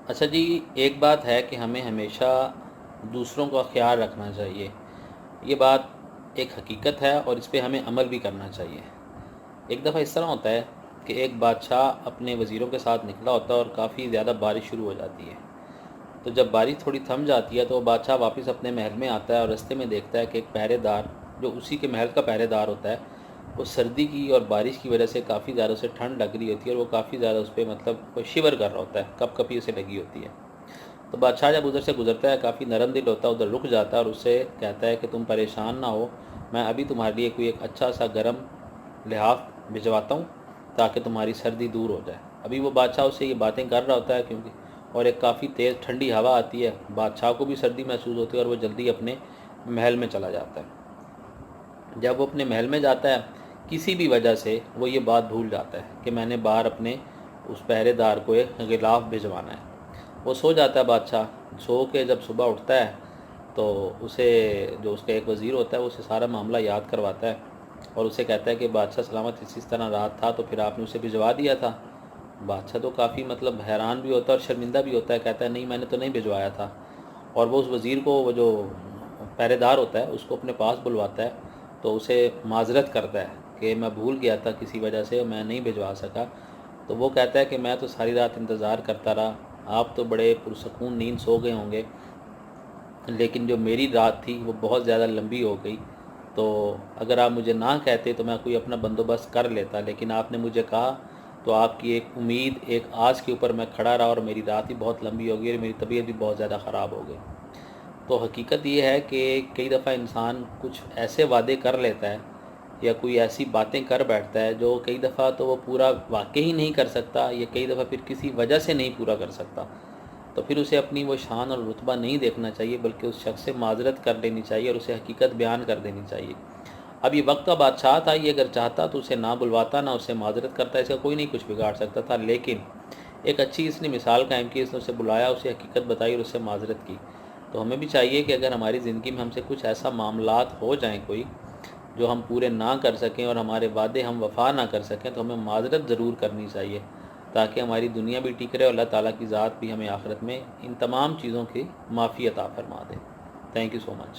اچھا جی، ایک بات ہے کہ ہمیں ہمیشہ دوسروں کا خیال رکھنا چاہیے۔ یہ بات ایک حقیقت ہے اور اس پہ ہمیں عمل بھی کرنا چاہیے۔ ایک دفعہ اس طرح ہوتا ہے کہ ایک بادشاہ اپنے وزیروں کے ساتھ نکلا ہوتا ہے اور کافی زیادہ بارش شروع ہو جاتی ہے۔ تو جب بارش تھوڑی تھم جاتی ہے تو وہ بادشاہ واپس اپنے محل میں آتا ہے اور رستے میں دیکھتا ہے کہ ایک پہرے دار جو اسی کے محل کا پہرے دار ہوتا ہے، وہ سردی کی اور بارش کی وجہ سے کافی زیادہ اسے ٹھنڈ لگ رہی ہوتی ہے اور وہ کافی زیادہ اس پہ وہ شیور کر رہا ہوتا ہے، کپ کپی اسے لگی ہوتی ہے۔ تو بادشاہ جب ادھر سے گزرتا ہے کافی نرم دل ہوتا ہے، ادھر رک جاتا ہے اور اس سے کہتا ہے کہ تم پریشان نہ ہو، میں ابھی تمہارے لیے کوئی ایک اچھا سا گرم لحاف بھجواتا ہوں تاکہ تمہاری سردی دور ہو جائے۔ ابھی وہ بادشاہ اس سے یہ باتیں کر رہا ہوتا ہے اور ایک کافی تیز ٹھنڈی ہوا آتی ہے، بادشاہ کو بھی سردی محسوس ہوتی ہے اور وہ جلدی اپنے محل میں چلا جاتا ہے۔ جب وہ اپنے محل میں جاتا ہے کسی بھی وجہ سے وہ یہ بات بھول جاتا ہے کہ میں نے باہر اپنے اس پہرے دار کو ایک غلاف بھجوانا ہے۔ وہ سو جاتا ہے بادشاہ، سو کے جب صبح اٹھتا ہے تو اسے جو اس کا ایک وزیر ہوتا ہے وہ اسے سارا معاملہ یاد کرواتا ہے اور اسے کہتا ہے کہ بادشاہ سلامت اس طرح رات تھا تو پھر آپ نے اسے بھجوا دیا تھا۔ بادشاہ تو کافی حیران بھی ہوتا ہے اور شرمندہ بھی ہوتا ہے، کہتا ہے نہیں میں نے تو نہیں بھجوایا تھا۔ اور وہ اس وزیر کو، وہ جو پہرے دار ہوتا ہے اس کو اپنے پاس بلواتا ہے تو اسے معذرت کرتا ہے کہ میں بھول گیا تھا کسی وجہ سے میں نہیں بھجوا سکا۔ تو وہ کہتا ہے کہ میں تو ساری رات انتظار کرتا رہا، آپ تو بڑے پرسکون نیند سو گئے ہوں گے، لیکن جو میری رات تھی وہ بہت زیادہ لمبی ہو گئی، تو اگر آپ مجھے نہ کہتے تو میں کوئی اپنا بندوبست کر لیتا، لیکن آپ نے مجھے کہا تو آپ کی ایک امید، ایک آس کے اوپر میں کھڑا رہا اور میری رات بھی بہت لمبی ہو گئی اور میری طبیعت بھی بہت زیادہ خراب ہو گئی۔ تو حقیقت یہ ہے کہ کئی دفعہ انسان کچھ ایسے وعدے کر لیتا ہے یا کوئی ایسی باتیں کر بیٹھتا ہے جو کئی دفعہ تو وہ پورا واقعی نہیں کر سکتا یا کئی دفعہ پھر کسی وجہ سے نہیں پورا کر سکتا، تو پھر اسے اپنی وہ شان اور رتبہ نہیں دیکھنا چاہیے بلکہ اس شخص سے معذرت کر لینی چاہیے اور اسے حقیقت بیان کر دینی چاہیے۔ اب یہ وقت کا بادشاہ تھا، یہ اگر چاہتا تو اسے نہ بلواتا، نہ اسے معذرت کرتا، اس کا کوئی نہیں کچھ بگاڑ سکتا تھا، لیکن ایک اچھی اس نے مثال قائم کی، اس نے اسے بلایا، اسے حقیقت بتائی اور اس سے معذرت کی۔ تو ہمیں بھی چاہیے کہ اگر ہماری زندگی میں ہم سے کچھ ایسا معاملات ہو جائیں کوئی جو ہم پورے نہ کر سکیں اور ہمارے وعدے ہم وفا نہ کر سکیں تو ہمیں معذرت ضرور کرنی چاہیے تاکہ ہماری دنیا بھی ٹک رہے اور اللہ تعالیٰ کی ذات بھی ہمیں آخرت میں ان تمام چیزوں کی معافی عطا فرما دے۔ Thank you so much.